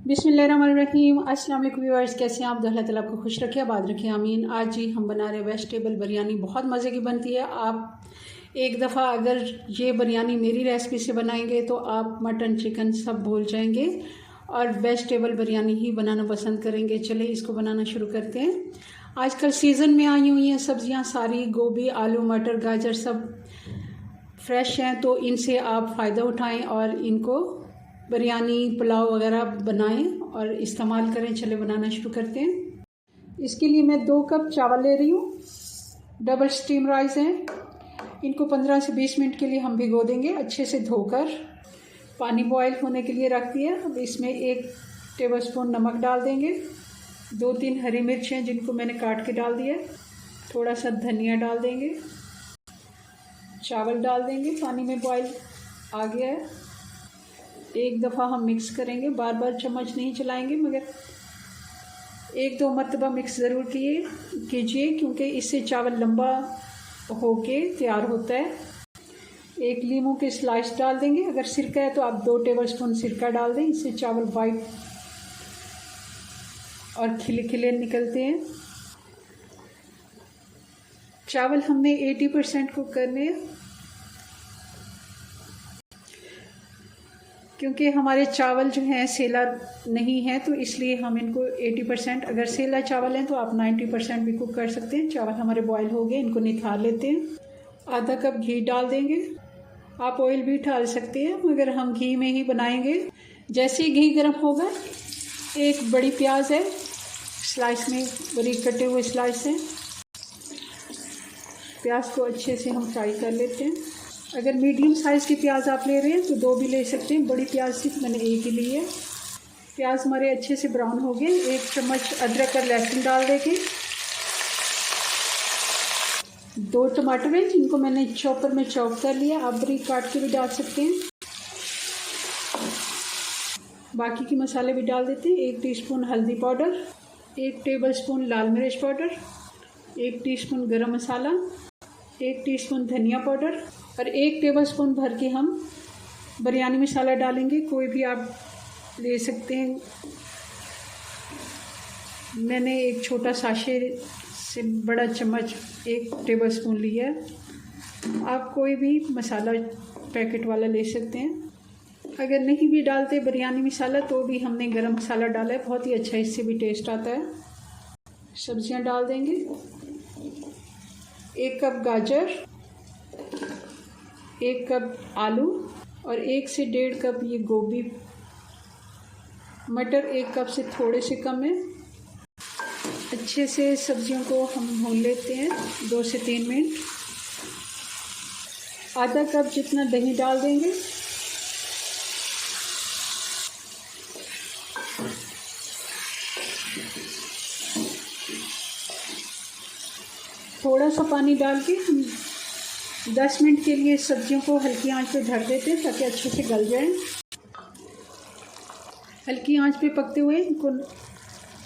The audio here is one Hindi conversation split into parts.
बिस्मिल्लाहिर्रहमानिर्रहीम। अस्सलाम वालेकुम व्यूअर्स, कैसे हैं आप? अल्लाह ताला आपको खुश रखे, आबाद रखे, आमीन। आज जी हम बना रहे वेजिटेबल बिरयानी। बहुत मज़े की बनती है। आप एक दफ़ा अगर ये बिरयानी मेरी रेसिपी से बनाएंगे तो आप मटन चिकन सब भूल जाएंगे और वेजिटेबल बिरयानी ही बनाना पसंद करेंगे। चलिए इसको बनाना शुरू करते हैं। आजकल सीज़न में आई हुई हैं सब्ज़ियाँ सारी, गोभी, आलू, मटर, गाजर सब फ्रेश हैं, तो इनसे आप फ़ायदा उठाएं और इनको बिरयानी पुलाव वगैरह बनाएं और इस्तेमाल करें। चले बनाना शुरू करते हैं। इसके लिए मैं 2 कप चावल ले रही हूँ। डबल स्टीम राइस हैं। इनको 15 से 20 मिनट के लिए हम भिगो देंगे। अच्छे से धोकर पानी बॉयल होने के लिए रख दिया। अब इसमें 1 टेबलस्पून नमक डाल देंगे। 2-3 हरी मिर्च हैं जिनको मैंने काट के डाल दिया। थोड़ा सा धनिया डाल देंगे। चावल डाल देंगे। पानी में बॉयल आ गया है। एक दफ़ा हम मिक्स करेंगे, बार बार चम्मच नहीं चलाएंगे, मगर 1-2 मरतबा मिक्स ज़रूर कीजिए क्योंकि इससे चावल लंबा होके तैयार होता है। 1 लीमू के स्लाइस डाल देंगे। अगर सिरका है तो आप 2 टेबलस्पून सिरका डाल दें। इससे चावल वाइट और खिले खिले निकलते हैं। चावल हमने 80% कुक करने हैं क्योंकि हमारे चावल जो हैं सेला नहीं है, तो इसलिए हम इनको 80%, अगर सेला चावल हैं तो आप 90% भी कुक कर सकते हैं। चावल हमारे बॉयल हो गए, इनको निथार लेते हैं। आधा कप घी डाल देंगे। आप ऑयल भी डाल सकते हैं मगर हम घी में ही बनाएंगे। जैसे ही घी गर्म होगा, 1 बड़ी प्याज है, स्लाइस में बारीक कटे हुए स्लाइस हैं। प्याज को अच्छे से हम फ्राई कर लेते हैं। अगर मीडियम साइज़ की प्याज आप ले रहे हैं तो 2 भी ले सकते हैं। बड़ी प्याज सिर्फ मैंने 1 ही ली है। प्याज हमारे अच्छे से ब्राउन हो गए। 1 चम्मच अदरक और लहसुन डाल देंगे। 2 टमाटर हैं जिनको मैंने चॉपर में चॉप कर लिया। आप बारीक काट के भी डाल सकते हैं। बाकी के मसाले भी डाल देते हैं। 1 टीस्पून हल्दी पाउडर, 1 टेबलस्पून लाल मिर्च पाउडर, 1 टीस्पून गरम मसाला, 1 टीस्पून धनिया पाउडर और 1 टेबलस्पून भर के हम बिरयानी मसाला डालेंगे। कोई भी आप ले सकते हैं। मैंने एक छोटा साशे से बड़ा चम्मच 1 टेबलस्पून लिया है। आप कोई भी मसाला पैकेट वाला ले सकते हैं। अगर नहीं भी डालते बिरयानी मसाला तो भी हमने गरम मसाला डाला है, बहुत ही अच्छा, इससे भी टेस्ट आता है। सब्जियां डाल देंगे। 1 कप गाजर, 1 कप आलू और 1 से 1.5 कप ये गोभी। मटर 1 कप से थोड़े से कम है। अच्छे से सब्जियों को हम भून लेते हैं 2 से 3 मिनट। आधा कप जितना दही डाल देंगे। थोड़ा सा पानी डाल के हम 10 मिनट के लिए सब्जियों को हल्की आंच पे ढक देते हैं ताकि अच्छे से गल जाएं। हल्की आंच पे पकते हुए इनको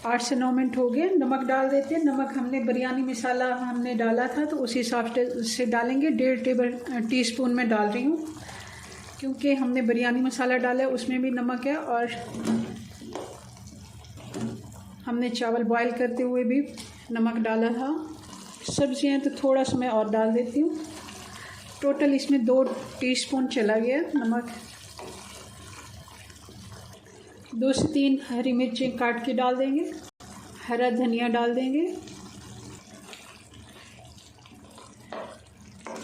8 से 9 मिनट हो गए। नमक डाल देते हैं। नमक हमने बिरयानी मसाला हमने डाला था तो उसी हिसाब से डालेंगे। 1.5 टीस्पून में डाल रही हूँ क्योंकि हमने बिरयानी मसाला डाला है, उसमें भी नमक है और हमने चावल बॉयल करते हुए भी नमक डाला था। सब्जियाँ तो थोड़ा सा मैं और डाल देती हूँ। टोटल इसमें 2 टीस्पून चला गया नमक। 2 से 3 हरी मिर्चें काट के डाल देंगे। हरा धनिया डाल देंगे।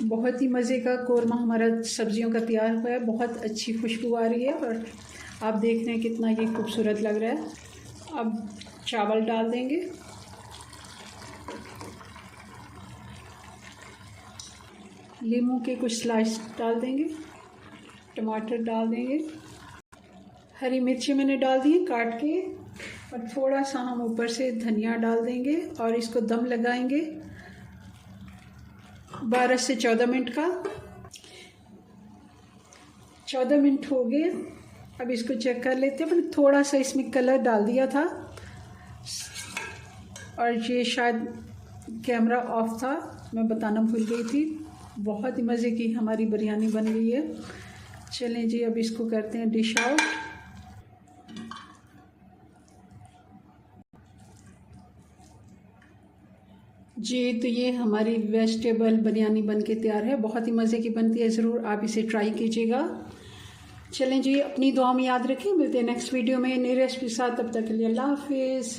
बहुत ही मज़े का कोरमा हमारा सब्जियों का तैयार हुआ है। बहुत अच्छी खुशबू आ रही है और आप देख रहे हैं कितना ये खूबसूरत लग रहा है। अब चावल डाल देंगे। लीमू के कुछ स्लाइस डाल देंगे। टमाटर डाल देंगे। हरी मिर्ची मैंने डाल दी काट के और थोड़ा सा हम ऊपर से धनिया डाल देंगे और इसको दम लगाएंगे 12 से 14 मिनट का। 14 मिनट हो गए। अब इसको चेक कर लेते हैं। मैंने थोड़ा सा इसमें कलर डाल दिया था और ये शायद कैमरा ऑफ था, मैं बताना भूल गई थी। बहुत ही मज़े की हमारी बिरयानी बन गई है। चलें जी, अब इसको करते हैं डिश आउट। जी, तो ये हमारी वेजिटेबल बिरयानी बन के तैयार है। बहुत ही मज़े की बनती है, ज़रूर आप इसे ट्राई कीजिएगा। चलें जी, अपनी दुआ में याद रखें। मिलते हैं नेक्स्ट वीडियो में नई रेसिपी के साथ। तब तक के लिए अल्लाह हाफिज़।